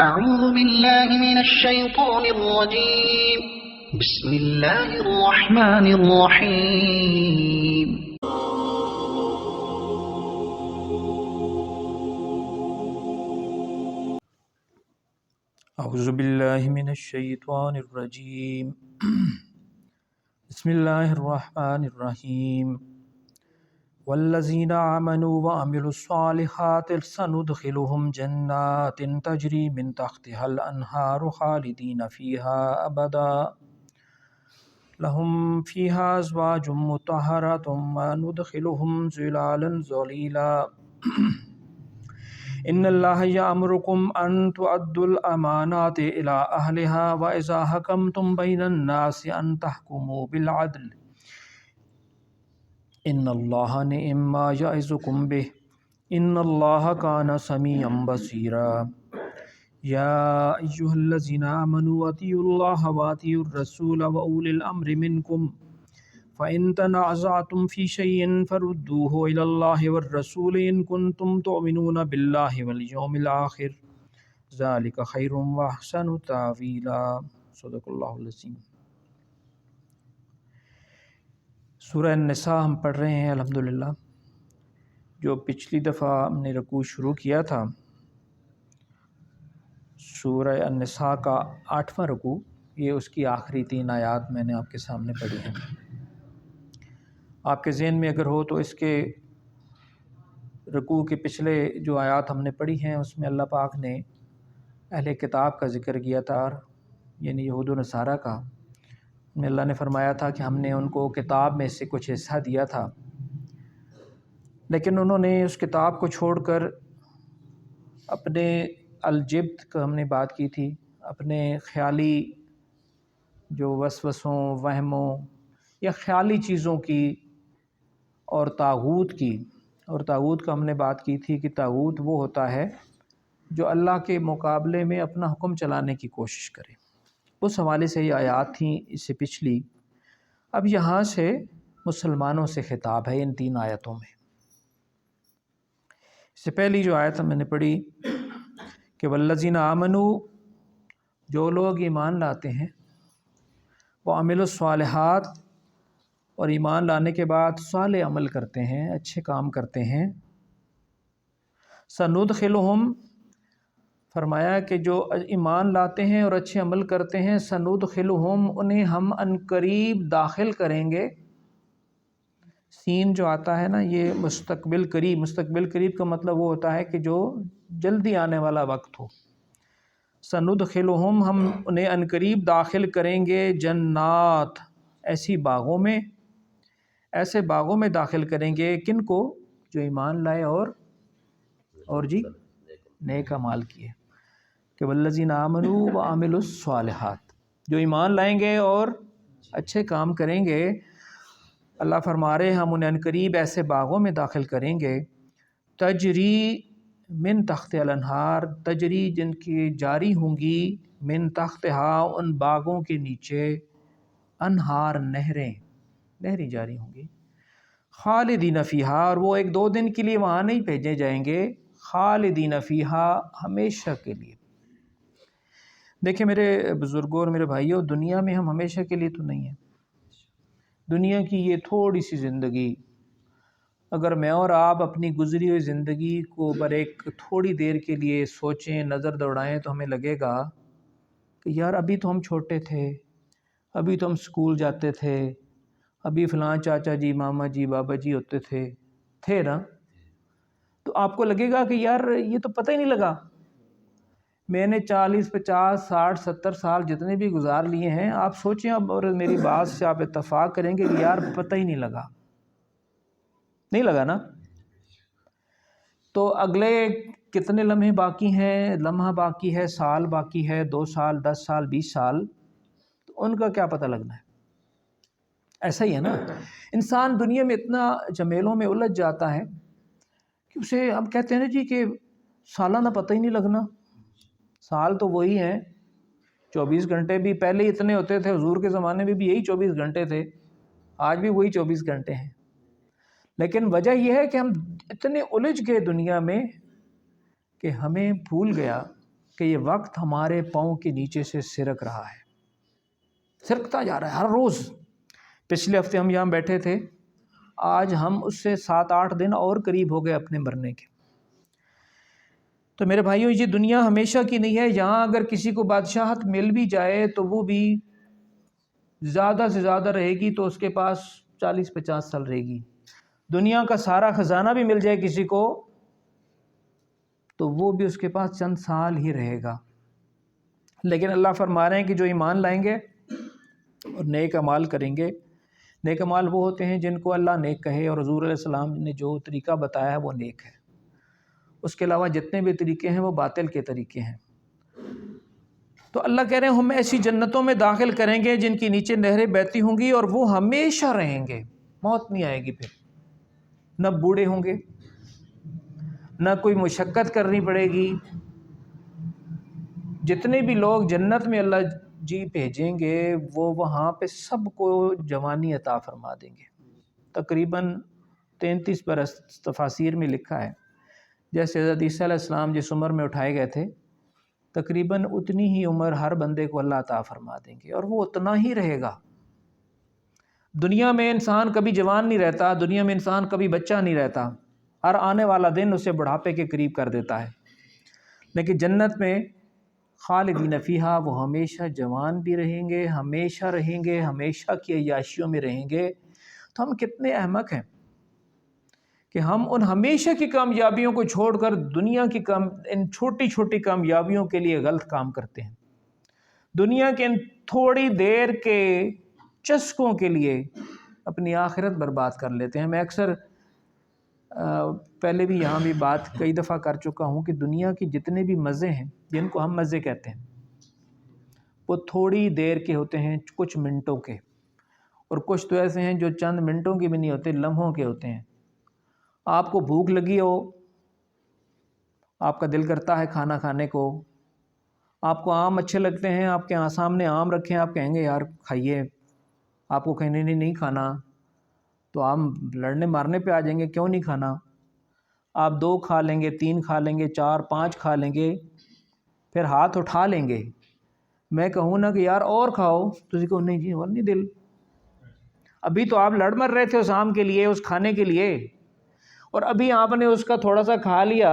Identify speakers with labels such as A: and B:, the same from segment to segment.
A: أعوذ بالله من الشيطان الرجيم. بسم الله الرحمن الرحيم.
B: اعوذ باللہ من الشیطان الرجیم بسم اللہ الرحمن الرحیم والذین آمنوا وعملوا الصالحات سندخلهم جنات تجری من تحتها الانہار خالدین فیہا ابدا لهم فیہا ازواج مطہرۃ وندخلهم ظلالا ظلیلا ان اللہ یامرکم ان تؤدوا الامانات الی اہلها واذا حکمتم بین الناس ان تحکموا بالعدل ان اللہ نعم ما یعظکم بہ ان اللہ کان سمیعا بصیرا یا ایھا الذین آمنوا اطیعوا اللہ واطیعوا الرسول واولی الامر منکم فَإِن تَنَازَعْتُمْ فِي شَيْءٍ فَرُدُّوهُ إِلَى اللَّهِ وَالرَّسُولِ إِن كُنتُمْ تُؤْمِنُونَ بِاللَّهِ وَالْيَوْمِ الْآخِرِ ذَلِكَ خَيْرٌ وَأَحْسَنُ تَأْوِيلًا صدق اللہ العظیم۔ سورہ النساء ہم پڑھ رہے ہیں الحمدللہ۔ جو پچھلی دفعہ ہم نے رکوع شروع کیا تھا سورہ النساء کا 8واں رکوع، یہ اس کی آخری 3 آیات میں نے آپ کے سامنے پڑھی ہیں۔ آپ کے ذہن میں اگر ہو تو اس کے رکوع کے پچھلے جو آیات ہم نے پڑھی ہیں اس میں اللہ پاک نے اہل کتاب کا ذکر کیا تھا، یعنی یہود و نصارہ کا۔ میں اللہ نے فرمایا تھا کہ ہم نے ان کو کتاب میں سے کچھ حصہ دیا تھا، لیکن انہوں نے اس کتاب کو چھوڑ کر اپنے الجبت کا ہم نے بات کی تھی، اپنے خیالی جو وسوسوں، وہموں یا خیالی چیزوں کی اور طاغوت کی، اور طاغوت کا ہم نے بات کی تھی کہ طاغوت وہ ہوتا ہے جو اللہ کے مقابلے میں اپنا حکم چلانے کی کوشش کرے۔ اس حوالے سے یہ آیات تھیں اس سے پچھلی۔ اب یہاں سے مسلمانوں سے خطاب ہے ان 3 آیتوں میں۔ اس سے پہلی جو آیت میں نے پڑھی کہ والذین آمنوا، جو لوگ ایمان لاتے ہیں، وعملوا الصالحات، اور ایمان لانے کے بعد صالح عمل کرتے ہیں، اچھے کام کرتے ہیں، سندخلہم، فرمایا کہ جو ایمان لاتے ہیں اور اچھے عمل کرتے ہیں، سندخلہم، انہیں ہم عنقریب داخل کریں گے۔ سین جو آتا ہے نا یہ مستقبل قریب، مستقبل قریب کا مطلب وہ ہوتا ہے کہ جو جلدی آنے والا وقت ہو۔ سندخلہم، ہم انہیں عنقریب داخل کریں گے جنات، ایسی باغوں میں، ایسے باغوں میں داخل کریں گے کن کو؟ جو ایمان لائے اور جی نیک اعمال کیے، کہ والذین آمنوا وعملوا الصالحات، جو ایمان لائیں گے اور اچھے کام کریں گے، اللہ فرما رہے ہم انہیں عنقریب ایسے باغوں میں داخل کریں گے، تجری من تحت الانہار، تجری جن کی جاری ہوں گی، من تحتہا، ان باغوں کے نیچے، انہار، نہریں جاری ہوں گی، خالدین فیہا، اور وہ 1-2 دن کے لیے وہاں نہیں بھیجے جائیں گے، خالدین فیہا، ہمیشہ کے لیے۔ دیکھیں میرے بزرگوں اور میرے بھائیوں، دنیا میں ہم ہمیشہ کے لیے تو نہیں ہیں۔ دنیا کی یہ تھوڑی سی زندگی، اگر میں اور آپ اپنی گزری ہوئی زندگی کو پر ایک تھوڑی دیر کے لیے سوچیں، نظر دوڑائیں، تو ہمیں لگے گا کہ یار ابھی تو ہم چھوٹے تھے، ابھی تو ہم اسکول جاتے تھے، ابھی فلاں چاچا جی، ماما جی، بابا جی ہوتے تھے نا، تو آپ کو لگے گا کہ یار یہ تو پتہ ہی نہیں لگا، میں نے 40 50 60 70 سال جتنے بھی گزار لیے ہیں، آپ سوچیں اب، اور میری بات سے آپ اتفاق کریں گے کہ یار پتہ ہی نہیں لگا نا۔ تو اگلے کتنے لمحے باقی ہیں؟ لمحہ باقی ہے، سال باقی ہے، 2 سال، 10 سال، 20 سال، تو ان کا کیا پتہ لگنا ہے؟ ایسا ہی ہے نا، انسان دنیا میں اتنا جھمیلوں میں الجھ جاتا ہے کہ اسے ہم کہتے ہیں نا جی کہ سالانہ پتہ ہی نہیں لگنا۔ سال تو وہی ہیں، 24 گھنٹے بھی پہلے اتنے ہوتے تھے، حضور کے زمانے میں بھی یہی 24 گھنٹے تھے، آج بھی وہی 24 گھنٹے ہیں، لیکن وجہ یہ ہے کہ ہم اتنے الجھ گئے دنیا میں کہ ہمیں بھول گیا کہ یہ وقت ہمارے پاؤں کے نیچے سے سرک رہا ہے، سرکتا جا رہا ہے ہر روز۔ پچھلے ہفتے ہم یہاں بیٹھے تھے، آج ہم اس سے 7-8 دن اور قریب ہو گئے اپنے مرنے کے۔ تو میرے بھائیوں، یہ دنیا ہمیشہ کی نہیں ہے۔ یہاں اگر کسی کو بادشاہت مل بھی جائے تو وہ بھی زیادہ سے زیادہ رہے گی تو اس کے پاس 40-50 سال رہے گی۔ دنیا کا سارا خزانہ بھی مل جائے کسی کو تو وہ بھی اس کے پاس چند سال ہی رہے گا۔ لیکن اللہ فرما رہے ہیں کہ جو ایمان لائیں گے اور نیک اعمال کریں گے، نیک اعمال وہ ہوتے ہیں جن کو اللہ نیک کہے، اور حضور علیہ السلام نے جو طریقہ بتایا ہے وہ نیک ہے۔ اس کے علاوہ جتنے بھی طریقے ہیں وہ باطل کے طریقے ہیں۔ تو اللہ کہہ رہے ہیں ہم ایسی جنتوں میں داخل کریں گے جن کی نیچے نہریں بہتی ہوں گی اور وہ ہمیشہ رہیں گے، موت نہیں آئے گی، پھر نہ بوڑھے ہوں گے، نہ کوئی مشقت کرنی پڑے گی۔ جتنے بھی لوگ جنت میں اللہ جی بھیجیں گے وہ وہاں پہ سب کو جوانی عطا فرما دیں گے۔ تقریباً 33 برس تفاسیر میں لکھا ہے، جیسے حضرت عیسیٰ علیہ السلام جس عمر میں اٹھائے گئے تھے، تقریباً اتنی ہی عمر ہر بندے کو اللہ عطا فرما دیں گے، اور وہ اتنا ہی رہے گا۔ دنیا میں انسان کبھی جوان نہیں رہتا، دنیا میں انسان کبھی بچہ نہیں رہتا، ہر آنے والا دن اسے بڑھاپے کے قریب کر دیتا ہے۔ لیکن جنت میں خالدین فیہا، وہ ہمیشہ جوان بھی رہیں گے، ہمیشہ رہیں گے، ہمیشہ کی عیاشیوں میں رہیں گے۔ تو ہم کتنے احمق ہیں کہ ہم ان ہمیشہ کی کامیابیوں کو چھوڑ کر دنیا کی ان چھوٹی چھوٹی کامیابیوں کے لیے غلط کام کرتے ہیں۔ دنیا کے ان تھوڑی دیر کے چسکوں کے لیے اپنی آخرت برباد کر لیتے ہیں۔ میں اکثر پہلے بھی یہاں بھی بات کئی دفعہ کر چکا ہوں کہ دنیا کی جتنے بھی مزے ہیں جن کو ہم مزے کہتے ہیں وہ تھوڑی دیر کے ہوتے ہیں، کچھ منٹوں کے، اور کچھ تو ایسے ہیں جو چند منٹوں کے بھی نہیں ہوتے، لمحوں کے ہوتے ہیں۔ آپ کو بھوک لگی ہو، آپ کا دل کرتا ہے کھانا کھانے کو، آپ کو آم اچھے لگتے ہیں، آپ کے سامنے آم رکھیں، آپ کہیں گے یار کھائیے، آپ کو کہیں نہیں کھانا تو آپ لڑنے مارنے پہ آ جائیں گے، کیوں نہیں کھانا؟ آپ 2 کھا لیں گے، 3 کھا لیں گے، 4 5 کھا لیں گے، پھر ہاتھ اٹھا لیں گے۔ میں کہوں نا کہ یار اور کھاؤ تو اسی کو نہیں جی اور نہیں دل، ابھی تو آپ لڑ مر رہے تھے اس آم کے لیے، اس کھانے کے لیے، اور ابھی آپ نے اس کا تھوڑا سا کھا لیا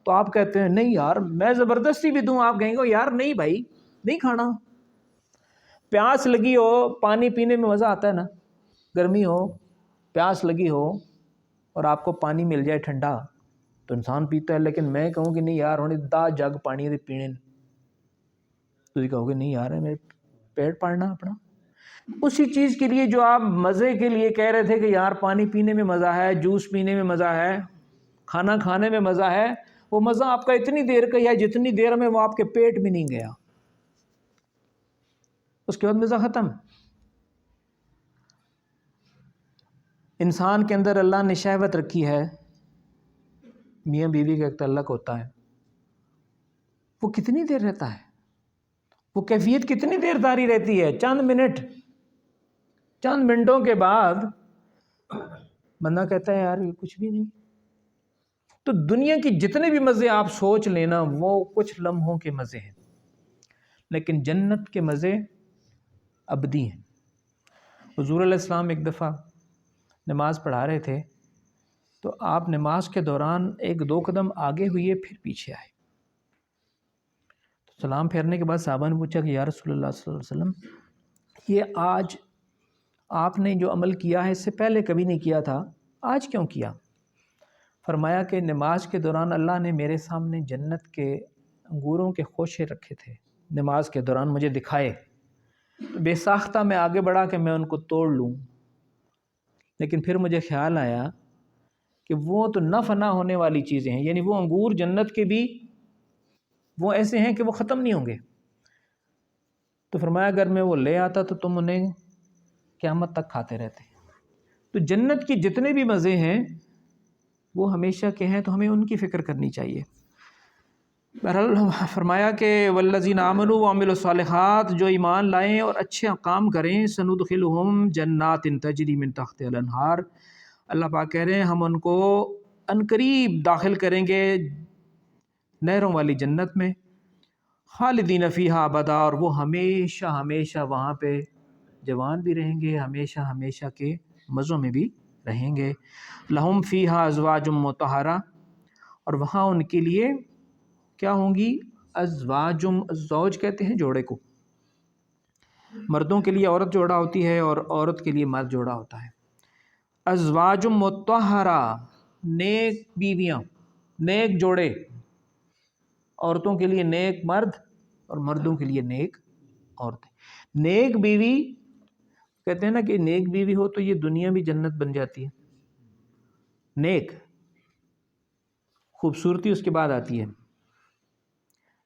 B: تو آپ کہتے ہیں نہیں یار میں زبردستی بھی دوں، آپ کہیں گے یار نہیں بھائی نہیں کھانا۔ پیاس لگی ہو، پانی پینے میں مزہ آتا ہے نا، گرمی ہو، پیاس لگی ہو اور آپ کو پانی مل جائے ٹھنڈا تو انسان پیتا ہے، لیکن میں کہوں کہ نہیں یار ہونے 10 جگ پانی دے پینے، تو کہو گے نہیں یار میرے پیٹ پڑنا اپنا۔ اسی چیز کے لیے جو آپ مزے کے لیے کہہ رہے تھے کہ یار پانی پینے میں مزہ ہے، جوس پینے میں مزہ ہے، کھانا کھانے میں مزہ ہے، وہ مزہ آپ کا اتنی دیر کا ہے جتنی دیر میں وہ آپ کے پیٹ میں نہیں گیا، اس کے بعد مزہ ختم۔ انسان کے اندر اللہ نے شہوت رکھی ہے، میاں بیوی کا ایک تعلق ہوتا ہے، وہ کتنی دیر رہتا ہے، وہ کیفیت کتنی دیر داری رہتی ہے؟ چند منٹ، چند منٹوں کے بعد بندہ کہتا ہے یار یہ کچھ بھی نہیں۔ تو دنیا کی جتنے بھی مزے آپ سوچ لینا وہ کچھ لمحوں کے مزے ہیں، لیکن جنت کے مزے ابدی ہیں۔ حضور علیہ السلام ایک دفعہ نماز پڑھا رہے تھے تو آپ نماز کے دوران 1-2 قدم آگے ہوئے پھر پیچھے آئے، تو سلام پھیرنے کے بعد صحابہ نے پوچھا کہ یا رسول اللہ صلی اللہ علیہ وسلم یہ آج آپ نے جو عمل کیا ہے اس سے پہلے کبھی نہیں کیا تھا، آج کیوں کیا؟ فرمایا کہ نماز کے دوران اللہ نے میرے سامنے جنت کے انگوروں کے خوشے رکھے تھے، نماز کے دوران مجھے دکھائے، بے ساختہ میں آگے بڑھا کہ میں ان کو توڑ لوں، لیکن پھر مجھے خیال آیا کہ وہ تو نہ فنا ہونے والی چیزیں ہیں، یعنی وہ انگور جنت کے بھی وہ ایسے ہیں کہ وہ ختم نہیں ہوں گے۔ تو فرمایا اگر میں وہ لے آتا تو تم انہیں قیامت تک کھاتے رہتے۔ تو جنت کی جتنے بھی مزے ہیں وہ ہمیشہ کے ہیں، تو ہمیں ان کی فکر کرنی چاہیے۔ بہرحال فرمایا کہ والذین آمنوا وعملوا الصالحات، جو ایمان لائیں اور اچھے کام کریں، سندخلہم جنات تجری من تحتہا الانہار، اللہ پاک کہہ رہے ہیں ہم ان کو عنقریب داخل کریں گے نہروں والی جنت میں، خالدین فیہا ابدا، اور وہ ہمیشہ ہمیشہ وہاں پہ جوان بھی رہیں گے، ہمیشہ ہمیشہ کے مزوں میں بھی رہیں گے۔ لہم فیہا ازواج مطہرہ، اور وہاں ان کے لیے کیا ہوں گی؟ ازواج، زوج کہتے ہیں جوڑے کو، مردوں کے لیے عورت جوڑا ہوتی ہے اور عورت کے لیے مرد جوڑا ہوتا ہے۔ ازواج مطہرہ، نیک بیویاں، نیک جوڑے، عورتوں کے لیے نیک مرد اور مردوں کے لیے نیک عورتیں۔ نیک بیوی کہتے ہیں نا کہ نیک بیوی ہو تو یہ دنیا بھی جنت بن جاتی ہے۔ نیک، خوبصورتی اس کے بعد آتی ہے۔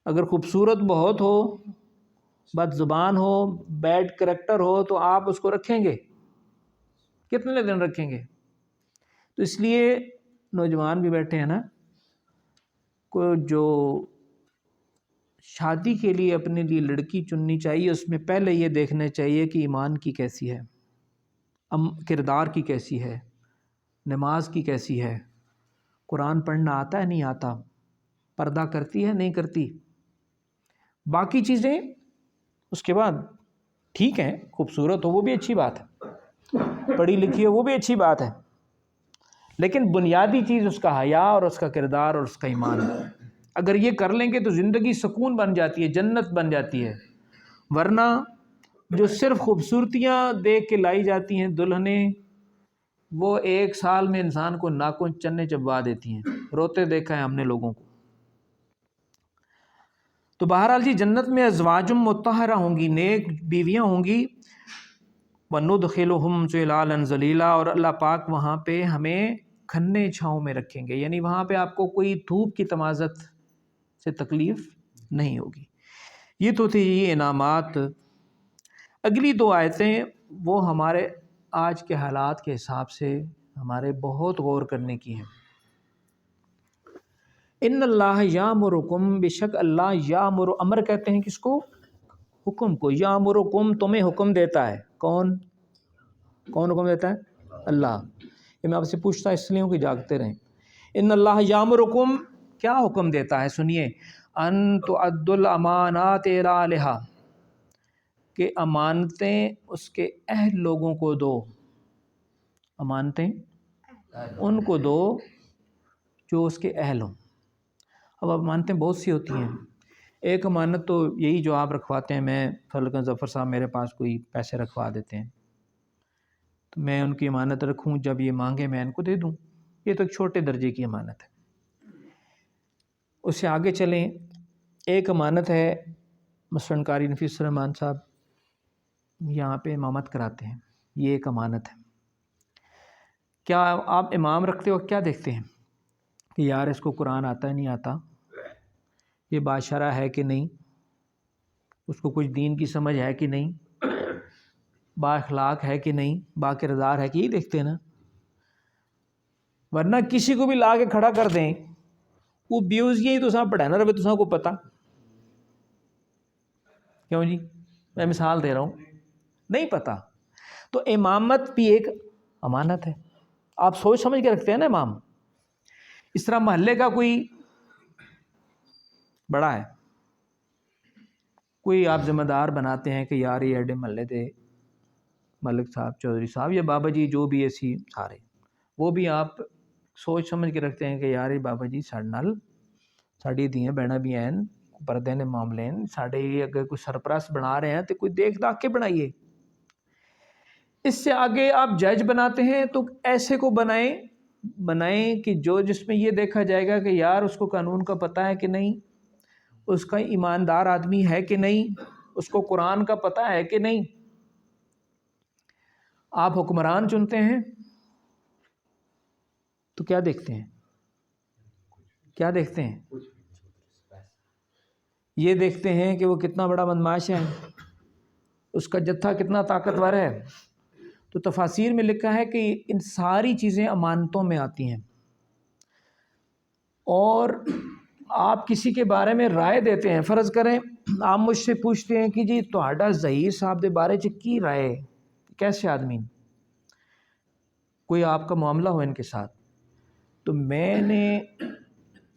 B: اگر خوبصورت بہت ہو، بد زبان ہو، بیڈ کریکٹر ہو، تو آپ اس کو رکھیں گے؟ کتنے دن رکھیں گے؟ تو اس لیے نوجوان بھی بیٹھے ہیں نا، کو جو شادی کے لیے اپنے لیے لڑکی چننی چاہیے، اس میں پہلے یہ دیکھنا چاہیے کہ ایمان کی کیسی ہے، کردار کی کیسی ہے، نماز کی کیسی ہے، قرآن پڑھنا آتا ہے نہیں آتا، پردہ کرتی ہے نہیں کرتی۔ باقی چیزیں اس کے بعد ٹھیک ہیں، خوبصورت ہو وہ بھی اچھی بات ہے، پڑھی لکھی ہو وہ بھی اچھی بات ہے، لیکن بنیادی چیز اس کا حیا اور اس کا کردار اور اس کا ایمان ہے۔ اگر یہ کر لیں گے تو زندگی سکون بن جاتی ہے، جنت بن جاتی ہے۔ ورنہ جو صرف خوبصورتیاں دیکھ کے لائی جاتی ہیں دلہنیں، وہ ایک سال میں انسان کو ناخن چنے چبوا دیتی ہیں، روتے دیکھا ہے ہم نے لوگوں کو۔ تو بہرحال جی جنت میں ازواج مطہرہ ہوں گی، نیک بیویاں ہوں گی، وَنُدْخِلُهُمْ ظِلَالًا ظَلِيلًا، اور اللہ پاک وہاں پہ ہمیں کھنے چھاؤں میں رکھیں گے، یعنی وہاں پہ آپ کو کوئی دھوپ کی تمازت سے تکلیف نہیں ہوگی۔ یہ تو تھی یہ انعامات۔ اگلی دو آیتیں وہ ہمارے آج کے حالات کے حساب سے ہمارے بہت غور کرنے کی ہیں۔ ان اللہ یامرکم، بے شک اللہ یامر، امر کہتے ہیں کس کو؟ حکم کو۔ یامرکم، تمہیں حکم دیتا ہے۔ کون حکم دیتا ہے؟ اللہ۔ یہ میں آپ سے پوچھتا اس لیے ہوں کہ جاگتے رہیں۔ ان اللہ یامرکم، کیا حکم دیتا ہے؟ سنیے، ان تؤدوا الامانات الی اہلھا، کہ امانتیں اس کے اہل لوگوں کو دو، امانتیں ان کو دو جو اس کے اہل ہوں۔ اب امانتیں بہت سی ہوتی ہیں، ایک امانت تو یہی جو آپ رکھواتے ہیں، میں فلکن ظفر صاحب میرے پاس کوئی پیسے رکھوا دیتے ہیں تو میں ان کی امانت رکھوں، جب یہ مانگے میں ان کو دے دوں، یہ تو ایک چھوٹے درجے کی امانت ہے۔ اس سے آگے چلیں، ایک امانت ہے مثلاً قاری نفیس الرحمان صاحب یہاں پہ امامت کراتے ہیں، یہ ایک امانت ہے۔ کیا آپ امام رکھتے ہو کیا دیکھتے ہیں کہ یار اس کو قرآن آتا ہے نہیں آتا، یہ باشرہ ہے کہ نہیں، اس کو کچھ دین کی سمجھ ہے کہ نہیں، با اخلاق ہے کہ نہیں، با کردار ہے کہ، یہ دیکھتے ہیں نا۔ ورنہ کسی کو بھی لا کے کھڑا کر دیں، وہ بیوزیاں ہی تو صاحب پڑھانا رہے تو صاحب کو پتہ کیوں جی، میں مثال دے رہا ہوں، نہیں پتہ۔ تو امامت بھی ایک امانت ہے، آپ سوچ سمجھ کے رکھتے ہیں نا امام۔ اس طرح محلے کا کوئی بڑا ہے، کوئی آپ ذمہ دار بناتے ہیں کہ یار یہ ایڈے محلے دے ملک صاحب، چودھری صاحب یا بابا جی جو بھی ایسی سارے، وہ بھی آپ سوچ سمجھ کے رکھتے ہیں کہ یار یہ بابا جی ساڑے نال ساڑی دیاں بہناں بھی ہیں، پردے نے معاملے ہیں ساڑے، اگر کوئی سرپرست بنا رہے ہیں تو کوئی دیکھ داکھ کے بنائیے۔ اس سے آگے آپ جج بناتے ہیں تو ایسے کو بنائیں کہ جو جس میں یہ دیکھا جائے گا کہ یار اس کو قانون کا پتہ ہے کہ نہیں، اس کا ایماندار آدمی ہے کہ نہیں، اس کو قرآن کا پتہ ہے کہ نہیں۔ آپ حکمران چنتے ہیں تو کیا دیکھتے ہیں؟ کیا دیکھتے ہیں؟ یہ دیکھتے ہیں کہ وہ کتنا بڑا بدمعاش ہے، اس کا جتھا کتنا طاقتور ہے۔ تو تفاسیر میں لکھا ہے کہ ان ساری چیزیں امانتوں میں آتی ہیں، اور آپ کسی کے بارے میں رائے دیتے ہیں، فرض کریں آپ مجھ سے پوچھتے ہیں کہ جی تہاڈا ظہیر صاحب دے بارے چ کی رائے، کیسے آدمی، کوئی آپ کا معاملہ ہو ان کے ساتھ، تو میں نے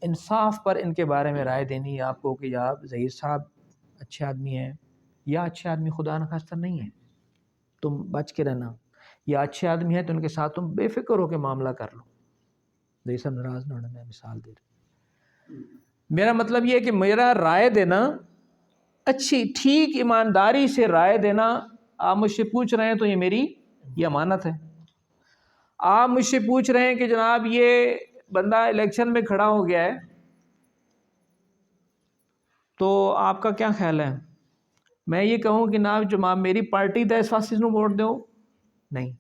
B: انصاف پر ان کے بارے میں رائے دینی ہے آپ کو کہ آپ ظہیر صاحب اچھے آدمی ہیں، یا اچھے آدمی خدا نخواستہ نہیں ہیں، تم بچ کے رہنا، یا اچھے آدمی ہیں تو ان کے ساتھ تم بے فکر ہو کے معاملہ کر لو. جیسا ناراض نہ ہونا، میں مثال دے رہا ہوں. میرا مطلب یہ ہے کہ میرا رائے دینا اچھی ٹھیک ایمانداری سے رائے دینا. آپ مجھ سے پوچھ رہے ہیں تو یہ امانت ہے. آپ مجھ سے پوچھ رہے ہیں کہ جناب یہ بندہ الیکشن میں کھڑا ہو گیا ہے تو آپ کا کیا خیال ہے؟ میں یہ کہوں کہ جناب جو میری پارٹی دا اس واسطے نو ووٹ دو نہیں.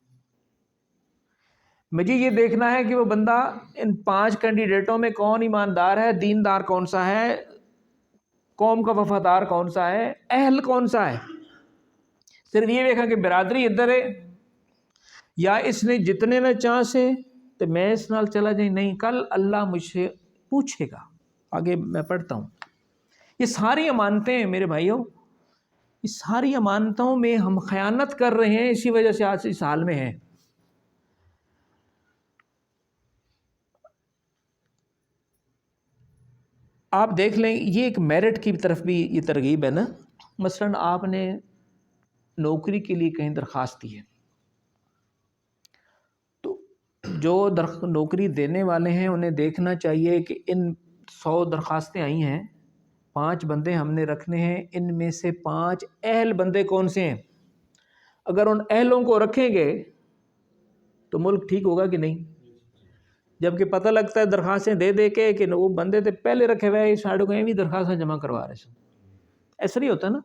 B: مجھے یہ دیکھنا ہے کہ وہ بندہ ان 5 کینڈیڈیٹوں میں کون ایماندار ہے، دیندار کون سا ہے، قوم کا وفادار کون سا ہے، اہل کون سا ہے. صرف یہ دیکھا کہ برادری ادھر ہے یا اس نے جتنے نہ چانس ہے تو میں اس نال چلا جائیں. نہیں، کل اللہ مجھ سے پوچھے گا. آگے میں پڑھتا ہوں. یہ ساری امانتیں ہیں میرے بھائیوں، اس ساری امانتوں میں ہم خیانت کر رہے ہیں، اسی وجہ سے آج اس حال میں ہیں. آپ دیکھ لیں، یہ ایک میرٹ کی طرف بھی یہ ترغیب ہے نا. مثلا آپ نے نوکری کے لیے کہیں درخواست دی ہے تو جو نوکری دینے والے ہیں انہیں دیکھنا چاہیے کہ ان 100 درخواستیں آئی ہیں، 5 بندے ہم نے رکھنے ہیں، ان میں سے 5 اہل بندے کون سے ہیں. اگر ان اہلوں کو رکھیں گے تو ملک ٹھیک ہوگا کہ نہیں. جبکہ پتہ لگتا ہے درخواستیں دے دے کے کہ وہ بندے تھے پہلے رکھے ہوئے ساڑھوں کو بھی درخواستیں جمع کروا رہے ہیں. ایسا نہیں ہوتا نا.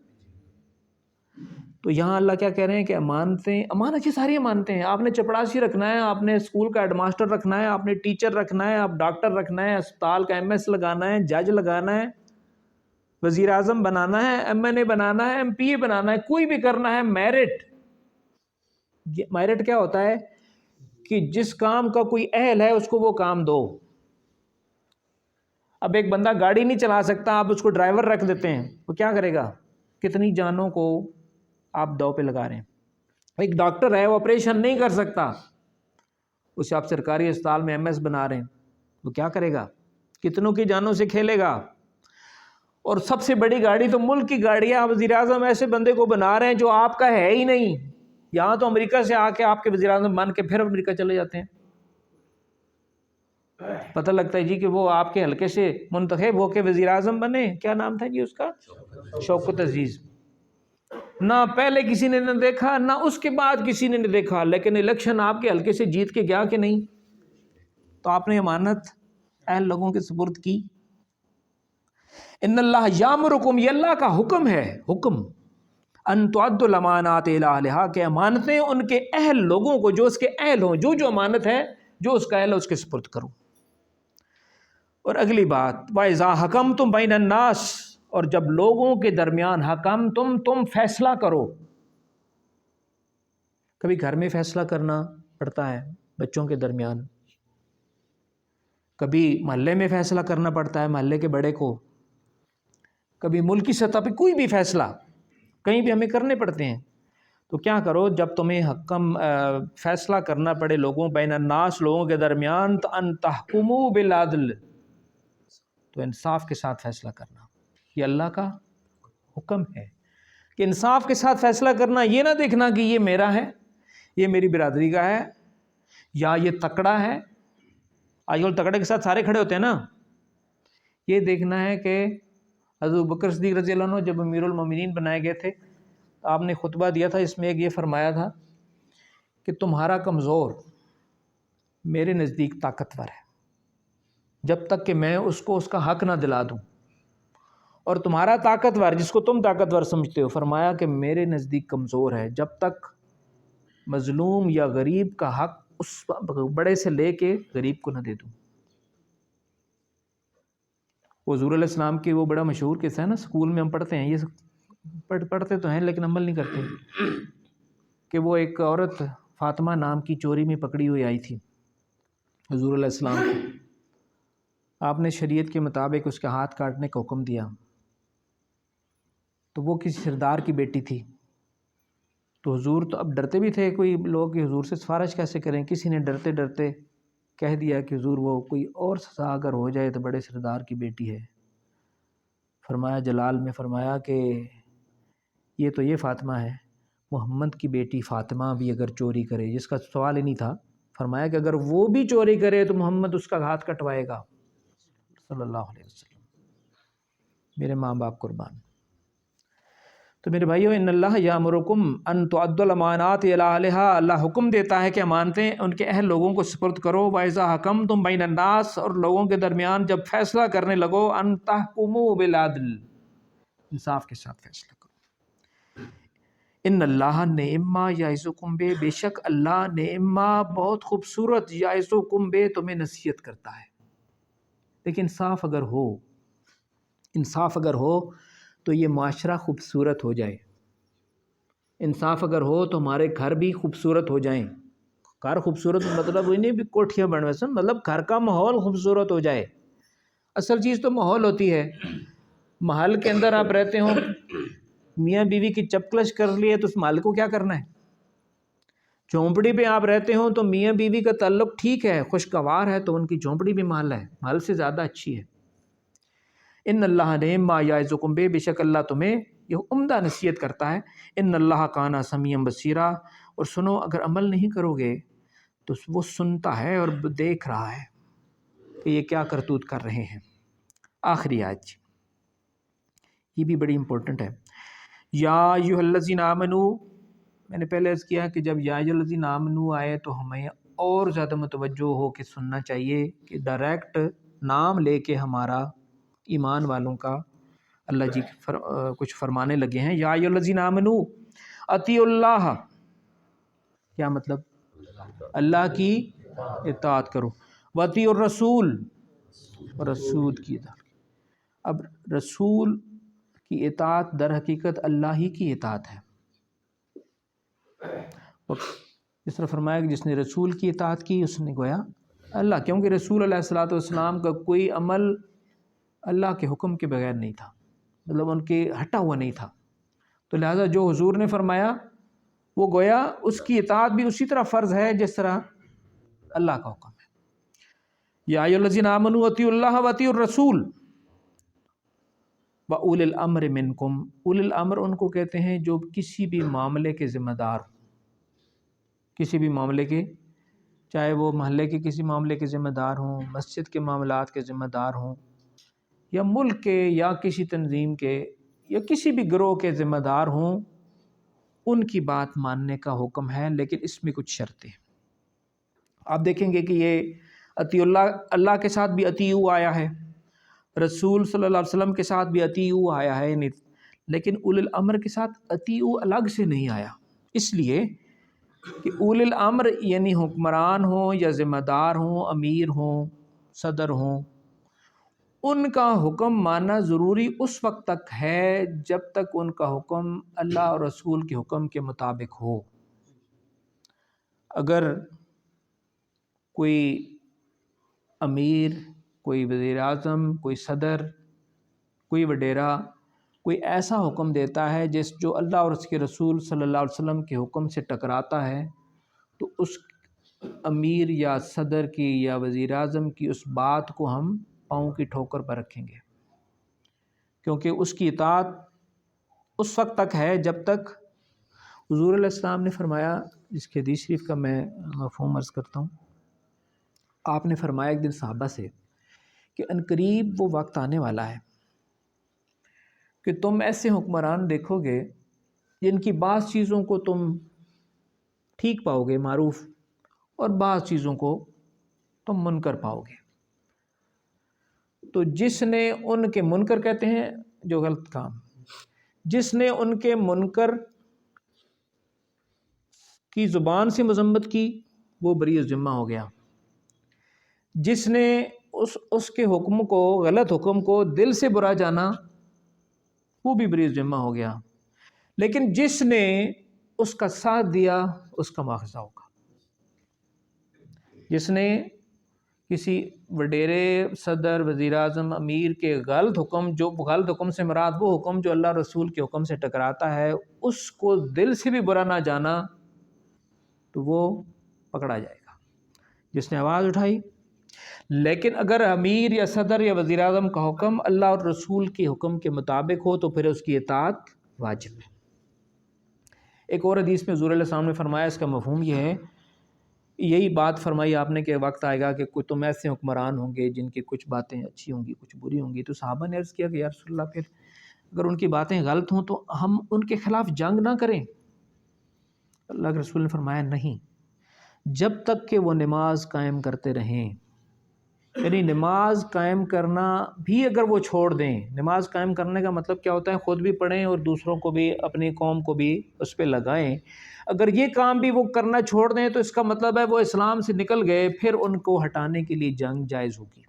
B: تو یہاں اللہ کیا کہہ رہے ہیں کہ امانت یہ ساری امانتیں ہیں. آپ نے چپڑاسی رکھنا ہے، آپ نے اسکول کا ہیڈ ماسٹر رکھنا ہے، آپ نے ٹیچر رکھنا ہے، آپ ڈاکٹر رکھنا ہے، اسپتال کا MS لگانا ہے، جج لگانا ہے، وزیر اعظم بنانا ہے، MNA بنانا ہے، MPA بنانا ہے، کوئی بھی کرنا ہے. میرٹ کیا ہوتا ہے کہ جس کام کا کوئی اہل ہے اس کو وہ کام دو. اب ایک بندہ گاڑی نہیں چلا سکتا، آپ اس کو ڈرائیور رکھ دیتے ہیں، وہ کیا کرے گا؟ کتنی جانوں کو آپ دو پہ لگا رہے ہیں. ایک ڈاکٹر ہے وہ آپریشن نہیں کر سکتا، اسے آپ سرکاری اسپتال میں MS بنا رہے ہیں، وہ کیا کرے گا؟ کتنوں کی جانوں سے کھیلے گا. اور سب سے بڑی گاڑی تو ملک کی گاڑی ہے. آپ وزیر اعظم ایسے بندے کو بنا رہے ہیں جو آپ کا ہے ہی نہیں. یہاں تو امریکہ سے آ کے آپ کے وزیر اعظم بن کے پھر امریکہ چلے جاتے ہیں. پتہ لگتا ہے جی کہ وہ آپ کے حلقے سے منتخب ہو کے وزیر اعظم بنے. کیا نام تھا جی اس کا؟ شوکت عزیز. نہ پہلے کسی نے نہ دیکھا، نہ اس کے بعد کسی نے دیکھا، لیکن الیکشن آپ کے حلقے سے جیت کے گیا کہ نہیں. تو آپ نے امانت اہل لوگوں کے سپرد کی. ان اللہ یامرکم، یہ اللہ کا حکم ہے، حکم ان تؤدوا الامانات الی اہلھا، کہ امانتیں ان کے اہل لوگوں کو، جو اس کے اہل ہوں، جو امانت ہے جو اس کا اہل ہے اس کے سپرد کرو. اور اگلی بات وَإِذَا حَكَمْتُمْ بَيْنَ النَّاسِ، اور جب لوگوں کے درمیان حکم تم فیصلہ کرو. کبھی گھر میں فیصلہ کرنا پڑتا ہے بچوں کے درمیان، کبھی محلے میں فیصلہ کرنا پڑتا ہے محلے کے بڑے کو، کبھی ملکی سطح پہ کوئی بھی فیصلہ کہیں بھی ہمیں کرنے پڑتے ہیں. تو کیا کرو جب تمہیں فیصلہ کرنا پڑے لوگوں بین الناس، لوگوں کے درمیان، تو ان تحکموا بالعدل، تو انصاف کے ساتھ فیصلہ کرنا. یہ اللہ کا حکم ہے کہ انصاف کے ساتھ فیصلہ کرنا. یہ نہ دیکھنا کہ یہ میرا ہے، یہ میری برادری کا ہے، یا یہ تکڑا ہے. آج کل تکڑے کے ساتھ سارے کھڑے ہوتے ہیں نا. یہ دیکھنا ہے کہ حضرت ابوبکر صدیق رضی اللہ عنہ جب امیر المومنین بنائے گئے تھے، آپ نے خطبہ دیا تھا، اس میں ایک یہ فرمایا تھا کہ تمہارا کمزور میرے نزدیک طاقتور ہے جب تک کہ میں اس کو اس کا حق نہ دلا دوں، اور تمہارا طاقتور جس کو تم طاقتور سمجھتے ہو، فرمایا کہ میرے نزدیک کمزور ہے جب تک مظلوم یا غریب کا حق اس بڑے سے لے کے غریب کو نہ دے دوں. حضور علیہ السلام کی وہ بڑا مشہور قصہ ہے نا، اسکول میں ہم پڑھتے ہیں، یہ پڑھتے تو ہیں لیکن عمل نہیں کرتے، کہ وہ ایک عورت فاطمہ نام کی چوری میں پکڑی ہوئی آئی تھی حضور علیہ السلام کو. آپ نے شریعت کے مطابق اس کے ہاتھ کاٹنے کا حکم دیا. تو وہ کسی سردار کی بیٹی تھی. تو حضور تو اب ڈرتے بھی تھے کوئی لوگ کہ حضور سے سفارش کیسے کریں. کسی نے ڈرتے ڈرتے کہہ دیا کہ حضور وہ کوئی اور سزا اگر ہو جائے تو بڑے سردار کی بیٹی ہے. فرمایا جلال میں فرمایا کہ یہ تو یہ فاطمہ ہے، محمد کی بیٹی فاطمہ بھی اگر چوری کرے، جس کا سوال ہی نہیں تھا، فرمایا کہ اگر وہ بھی چوری کرے تو محمد اس کا ہاتھ کٹوائے گا صلی اللہ علیہ وسلم، میرے ماں باپ قربان۔ تو میرے بھائیو، ان اللہ یامرکم ان تؤدوا الامانات الی اہلھا، اللہ حکم دیتا ہے کہ امانتیں ان کے اہل لوگوں کو سپرد کرو۔ وَإِذَا حَكَمْتُم بَيْنَ النَّاسِ، اور لوگوں کے درمیان جب فیصلہ کرنے لگو، ان تحکموا بالعدل، انصاف کے ساتھ فیصلہ کرو۔ ان اللہ نعما یعظکم بہ، بے شک اللہ نعما بہت خوبصورت، یعظکم بہ تمہیں نصیحت کرتا ہے۔ لیکن انصاف اگر ہو تو یہ معاشرہ خوبصورت ہو جائے، انصاف اگر ہو تو ہمارے گھر بھی خوبصورت ہو جائیں۔ گھر خوبصورت مطلب انہیں بھی کوٹھیاں بنوے سن، مطلب گھر کا ماحول خوبصورت ہو جائے۔ اصل چیز تو ماحول ہوتی ہے۔ محل کے اندر آپ رہتے ہوں، میاں بیوی کی چپکلش کر لیے تو اس محل کو کیا کرنا ہے؟ جھونپڑی پہ آپ رہتے ہوں تو میاں بیوی کا تعلق ٹھیک ہے، خوشگوار ہے، تو ان کی جھونپڑی بھی محل ہے، محل سے زیادہ اچھی ہے۔ ان اللہ نعما یعظکم بہ، بے شک اللہ تمہیں یہ عمدہ نصیحت کرتا ہے۔ ان اللہ کان سمیعا بصیرا، اور سنو اگر عمل نہیں کرو گے تو وہ سنتا ہے اور دیکھ رہا ہے کہ یہ کیا کرتوت کر رہے ہیں۔ آخری آیت، یہ بھی بڑی امپورٹنٹ ہے۔ یا ایھا الذین آمنوا، میں نے پہلے عرض کیا کہ جب یا ایھا الذین آمنوا آئے تو ہمیں اور زیادہ متوجہ ہو کے سننا چاہیے کہ ڈائریکٹ نام لے کے ہمارا ایمان والوں کا اللہ جی کچھ فرمانے لگے ہیں۔ یا ایھا الذین آمنوا اطیعوا اللہ، کیا مطلب؟ اللہ کی اطاعت کرو۔ واطیعوا الرسول، رسول کی اطاعت۔ اب رسول کی اطاعت در حقیقت اللہ ہی کی اطاعت ہے۔ اس طرح فرمایا کہ جس نے رسول کی اطاعت کی اس نے گویا اللہ، کیونکہ رسول علیہ الصلوۃ والسلام کا کوئی عمل اللہ کے حکم کے بغیر نہیں تھا، مطلب ان کے ہٹا ہوا نہیں تھا، تو لہٰذا جو حضور نے فرمایا وہ گویا اس کی اطاعت بھی اسی طرح فرض ہے جس طرح اللہ کا حکم ہے۔ یا ایھا الذین آمنوا اطیعوا اللہ واطیعوا الرسول وَأُولِي الْأَمْرِ مِنْكُمْ، اولی الامر ان کو کہتے ہیں جو کسی بھی معاملے کے ذمہ دار ہوں، کسی بھی معاملے کے، چاہے وہ محلے کے کسی معاملے کے ذمہ دار ہوں، مسجد کے معاملات کے ذمہ دار ہوں، یا ملک کے یا کسی تنظیم کے یا کسی بھی گروہ کے ذمہ دار ہوں، ان کی بات ماننے کا حکم ہے، لیکن اس میں کچھ شرطیں ہیں۔ آپ دیکھیں گے کہ یہ اطیعوا اللہ، اللہ کے ساتھ بھی اطیعوا آیا ہے، رسول صلی اللہ علیہ وسلم کے ساتھ بھی اطیعوا آیا ہے، لیکن اولی الامر کے ساتھ اطیعوا الگ سے نہیں آیا، اس لیے کہ اولی الامر یعنی حکمران ہوں یا ذمہ دار ہوں، امیر ہوں، صدر ہوں، ان کا حکم ماننا ضروری اس وقت تک ہے جب تک ان کا حکم اللہ اور رسول کے حکم کے مطابق ہو۔ اگر کوئی امیر، کوئی وزیر اعظم، کوئی صدر، کوئی وڈیرا کوئی ایسا حکم دیتا ہے جو اللہ اور اس کے رسول صلی اللہ علیہ وسلم کے حکم سے ٹکراتا ہے، تو اس امیر یا صدر کی یا وزیر اعظم کی اس بات کو ہم پاؤں کی ٹھوکر پر رکھیں گے، کیونکہ اس کی اطاعت اس وقت تک ہے جب تک حضور علیہ السلام نے فرمایا، جس کی حدیث شریف کا میں مفہوم عرض کرتا ہوں۔ آپ نے فرمایا ایک دن صحابہ سے کہ عنقریب وہ وقت آنے والا ہے کہ تم ایسے حکمران دیکھو گے جن کی بعض چیزوں کو تم ٹھیک پاؤ گے، معروف، اور بعض چیزوں کو تم منکر پاؤ گے۔ تو جس نے ان کے منکر کہتے ہیں جو غلط کام، جس نے ان کے منکر کی زبان سے مذمت کی وہ بری ذمہ ہو گیا، جس نے اس کے حکم کو، غلط حکم کو دل سے برا جانا وہ بھی بری ذمہ ہو گیا، لیکن جس نے اس کا ساتھ دیا اس کا مواخذہ ہوگا۔ جس نے کسی وڈیرے، صدر، وزیر اعظم، امیر کے غلط حکم، جو غلط حکم سے مراد وہ حکم جو اللہ رسول کے حکم سے ٹکراتا ہے، اس کو دل سے بھی برا نہ جانا تو وہ پکڑا جائے گا۔ جس نے آواز اٹھائی لیکن اگر امیر یا صدر یا وزیر اعظم کا حکم اللہ اور رسول کے حکم کے مطابق ہو تو پھر اس کی اطاعت واجب ہے۔ ایک اور حدیث میں حضور علیہ السلام نے فرمایا، اس کا مفہوم یہ ہے، یہی بات فرمائی آپ نے کہ وقت آئے گا کہ کوئی تم ایسے حکمران ہوں گے جن کی کچھ باتیں اچھی ہوں گی کچھ بری ہوں گی۔ تو صحابہ نے عرض کیا کہ یا رسول اللہ، پھر اگر ان کی باتیں غلط ہوں تو ہم ان کے خلاف جنگ نہ کریں؟ اللہ کے رسول نے فرمایا نہیں، جب تک کہ وہ نماز قائم کرتے رہیں، یعنی نماز قائم کرنا بھی اگر وہ چھوڑ دیں، نماز قائم کرنے کا مطلب کیا ہوتا ہے؟ خود بھی پڑھیں اور دوسروں کو بھی، اپنی قوم کو بھی اس پہ لگائیں۔ اگر یہ کام بھی وہ کرنا چھوڑ دیں تو اس کا مطلب ہے وہ اسلام سے نکل گئے، پھر ان کو ہٹانے کے لیے جنگ جائز ہوگی۔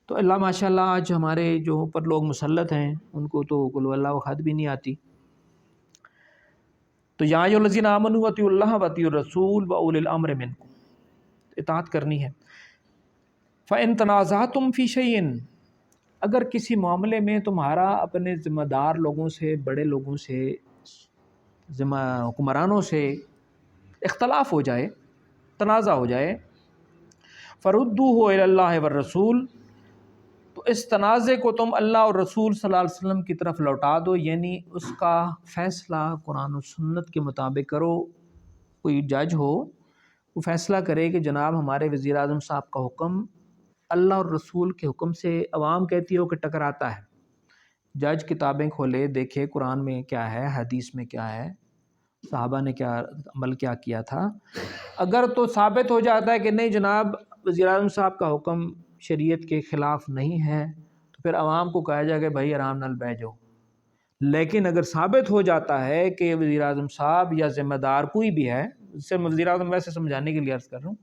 B: تو اللہ ماشاء اللہ آج ہمارے جو اوپر لوگ مسلط ہیں ان کو تو قل ہو اللہ احد بھی نہیں آتی۔ تو یا ایھا الذین آمنوا اطیعوا اللہ واطیعوا الرسول واولی الامر منکم، اطاعت کرنی ہے۔ فَإِن تَنَازَعْتُمْ فِي شَيْءٍ، اگر کسی معاملے میں تمہارا اپنے ذمہ دار لوگوں سے، بڑے لوگوں سے، حکمرانوں سے اختلاف ہو جائے، تنازع ہو جائے، فَرُدُّوهُ إِلَى اللَّهِ وَالرَّسُولِ، تو اس تنازع کو تم اللہ اور رسول صلی اللہ علیہ وسلم کی طرف لوٹا دو، یعنی اس کا فیصلہ قرآن و سنت کے مطابق کرو۔ کوئی جج ہو وہ فیصلہ کرے کہ جناب ہمارے وزیر اعظم صاحب کا حکم اللہ اور رسول کے حکم سے عوام کہتی ہو کہ ٹکراتا ہے، جج کتابیں کھولے دیکھے قرآن میں کیا ہے، حدیث میں کیا ہے، صحابہ نے کیا عمل کیا تھا۔ اگر تو ثابت ہو جاتا ہے کہ نہیں جناب وزیر اعظم صاحب کا حکم شریعت کے خلاف نہیں ہے، تو پھر عوام کو کہا جائے کہ بھائی آرام نال بیٹھ جاؤ۔ لیکن اگر ثابت ہو جاتا ہے کہ وزیر اعظم صاحب یا ذمہ دار کوئی بھی ہے، اس سے وزیر اعظم ویسے سمجھانے کے لیے عرض کر رہا ہوں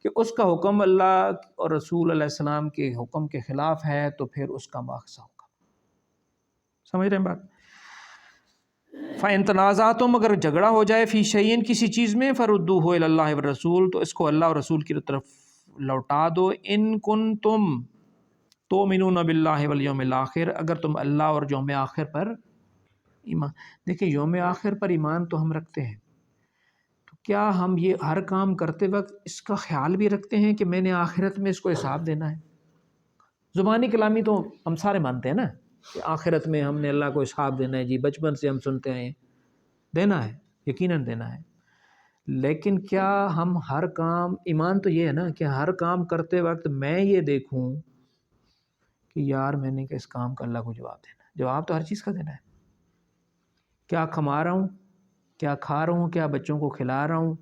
B: کہ اس کا حکم اللہ اور رسول علیہ السلام کے حکم کے خلاف ہے، تو پھر اس کا مواخذہ ہوگا۔ سمجھ رہے ہیں بات؟ فَإِن تَنَازَعْتُمْ، اگر جھگڑا ہو جائے، فی شیئن کسی چیز میں، فَرُدُّوهُ إِلَى اللَّهِ وَالرَّسُولِ، تو اس کو اللہ اور رسول کی طرف لوٹا دو۔ ان کنتم تؤمنون باللہ والیوم الآخر، اگر تم اللہ اور یوم آخر پر ایمان، دیکھیں یوم آخر پر ایمان تو ہم رکھتے ہیں، تو کیا ہم یہ ہر کام کرتے وقت اس کا خیال بھی رکھتے ہیں کہ میں نے آخرت میں اس کو حساب دینا ہے؟ زبانی کلامی تو ہم سارے مانتے ہیں نا کہ آخرت میں ہم نے اللہ کو حساب دینا ہے، جی بچپن سے ہم سنتے ہیں، دینا ہے، یقیناً دینا ہے۔ لیکن کیا ہم ہر کام، ایمان تو یہ ہے نا کہ ہر کام کرتے وقت میں یہ دیکھوں کہ یار میں نے کہ اس کام کا اللہ کو جواب دینا ہے؟ جواب تو ہر چیز کا دینا ہے۔ کیا کما رہا ہوں، کیا کھا رہا ہوں، کیا بچوں کو کھلا رہا ہوں،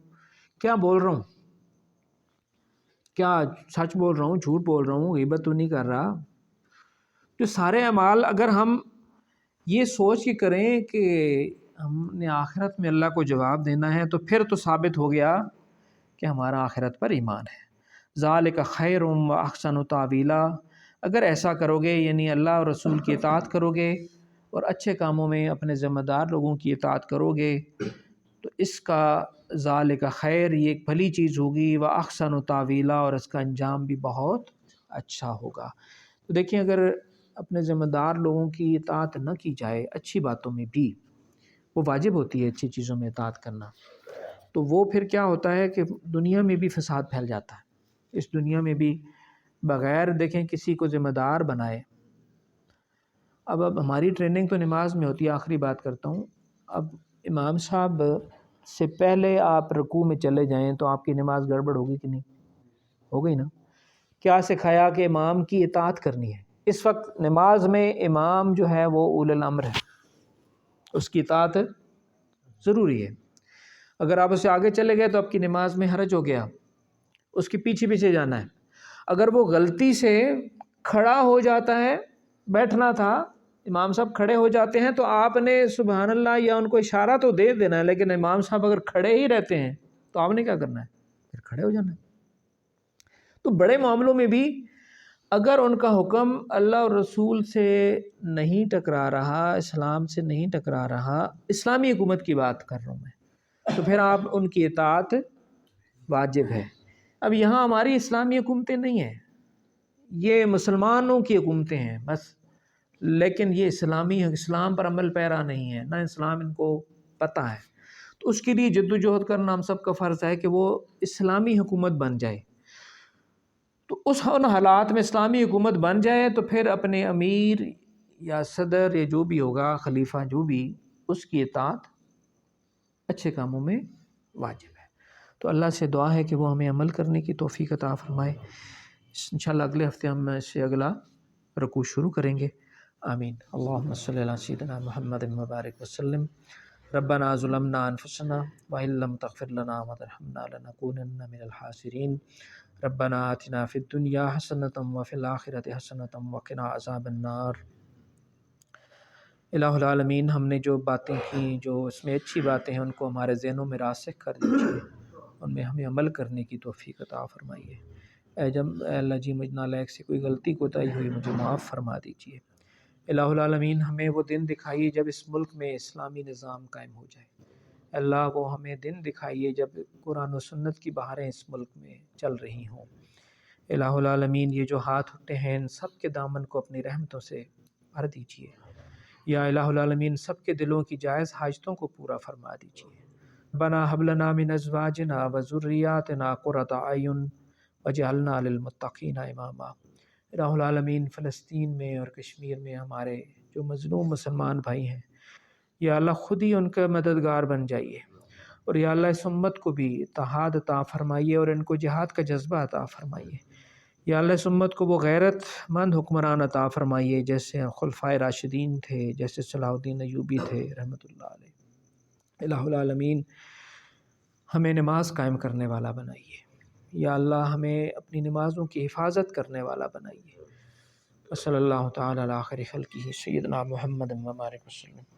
B: کیا بول رہا ہوں، کیا سچ بول رہا ہوں، جھوٹ بول رہا ہوں، غیبت تو نہیں کر رہا۔ جو سارے اعمال اگر ہم یہ سوچ کے کریں کہ ہم نے آخرت میں اللہ کو جواب دینا ہے، تو پھر تو ثابت ہو گیا کہ ہمارا آخرت پر ایمان ہے۔ ذالک خیر و احسن تاویلا، اگر ایسا کرو گے یعنی اللہ اور رسول کی اطاعت کرو گے اور اچھے کاموں میں اپنے ذمہ دار لوگوں کی اطاعت کرو گے، تو اس کا ذالک خیر، یہ ایک بھلی چیز ہوگی، و احسن تاویلا، اور اس کا انجام بھی بہت اچھا ہوگا۔ تو دیکھیں اگر اپنے ذمہ دار لوگوں کی اطاعت نہ کی جائے اچھی باتوں میں بھی، وہ واجب ہوتی ہے اچھی چیزوں میں اطاعت کرنا، تو وہ پھر کیا ہوتا ہے کہ دنیا میں بھی فساد پھیل جاتا ہے۔ اس دنیا میں بھی بغیر دیکھیں کسی کو ذمہ دار بنائے، اب ہماری ٹریننگ تو نماز میں ہوتی ہے، آخری بات کرتا ہوں، اب امام صاحب سے پہلے آپ رکوع میں چلے جائیں تو آپ کی نماز گڑبڑ ہوگی کہ نہیں؟ ہو گئی نا؟ کیا سکھایا کہ امام کی اطاعت کرنی ہے۔ اس وقت نماز میں امام جو ہے وہ اولی الامر ہے، اس کی اطاعت ضروری ہے۔ اگر آپ اس سے آگے چلے گئے تو آپ کی نماز میں حرج ہو گیا، اس کے پیچھے پیچھے جانا ہے۔ اگر وہ غلطی سے کھڑا ہو جاتا ہے، بیٹھنا تھا، امام صاحب کھڑے ہو جاتے ہیں، تو آپ نے سبحان اللہ یا ان کو اشارہ تو دے دینا ہے، لیکن امام صاحب اگر کھڑے ہی رہتے ہیں تو آپ نے کیا کرنا ہے؟ پھر کھڑے ہو جانا ہے۔ تو بڑے معاملوں میں بھی اگر ان کا حکم اللہ اور رسول سے نہیں ٹکرا رہا، اسلام سے نہیں ٹکرا رہا، اسلامی حکومت کی بات کر رہا ہوں میں، تو پھر آپ ان کی اطاعت واجب ہے۔ اب یہاں ہماری اسلامی حکومتیں نہیں ہیں، یہ مسلمانوں کی حکومتیں ہیں بس، لیکن یہ اسلام پر عمل پیرا نہیں ہے، نہ اسلام ان کو پتہ ہے۔ تو اس کے لیے جد و جہد کرنا ہم سب کا فرض ہے کہ وہ اسلامی حکومت بن جائے۔ تو ان حالات میں اسلامی حکومت بن جائے تو پھر اپنے امیر یا صدر یا جو بھی ہوگا، خلیفہ جو بھی، اس کی اطاعت اچھے کاموں میں واجب ہے۔ تو اللہ سے دعا ہے کہ وہ ہمیں عمل کرنے کی توفیق عطا فرمائے۔ انشاءاللہ اگلے ہفتے ہم اس سے اگلا رکوع شروع کریں گے۔ آمین۔ اللہم صلی علی سیدنا محمد مبارک وسلم۔ ربنا ظلمنا انفسنا وإن لم تغفر لنا وترحمنا لنكونن من الخاسرین۔ ربنا آتنا فی الدنیا حسنۃ وفی الآخرۃ حسنۃ وقنا عذاب النار۔ الہ العالمین، ہم نے جو باتیں کیں، جو اس میں اچھی باتیں ہیں، ان کو ہمارے ذہنوں میں راسخ کر دیجیے، ان میں ہمیں عمل کرنے کی توفیق عطا فرمائیے۔ اے اللہ جی، مجھ نالائق سے کوئی غلطی کوتاہی ہوئی مجھے معاف فرما دیجیے۔ الہ العالمین، ہمیں وہ دن دکھائیے جب اس ملک میں اسلامی نظام قائم ہو جائے۔ اللہ، وہ ہمیں دن دکھائیے جب قرآن و سنت کی بہاریں اس ملک میں چل رہی ہوں۔ الہ العالمین، یہ جو ہاتھ اٹھے ہیں ان سب کے دامن کو اپنی رحمتوں سے بھر دیجیے۔ یا الہ العالمین، سب کے دلوں کی جائز حاجتوں کو پورا فرما دیجیے۔ ربنا ھب لنا من ازواجنا وذریاتنا قرۃ اعین واجعلنا للمتقین اماما۔ الہ العالمین، فلسطین میں اور کشمیر میں ہمارے جو مظلوم مسلمان بھائی ہیں، یا اللہ خود ہی ان کا مددگار بن جائیے، اور یا اللہ اس امت کو بھی اتحاد عطا فرمائیے اور ان کو جہاد کا جذبہ عطا فرمائیے۔ یا اللہ اس امت کو وہ غیرت مند حکمران عطا فرمائیے جیسے خلفائے راشدین تھے، جیسے صلاح الدین ایوبی تھے رحمۃ اللہ علیہ۔ الہ العالمین، ہمیں نماز قائم کرنے والا بنائیے۔ یا اللہ ہمیں اپنی نمازوں کی حفاظت کرنے والا بنائیے۔ صلی اللہ تعالی علی خیر خلقہ سیدنا محمد مبارک وسلم۔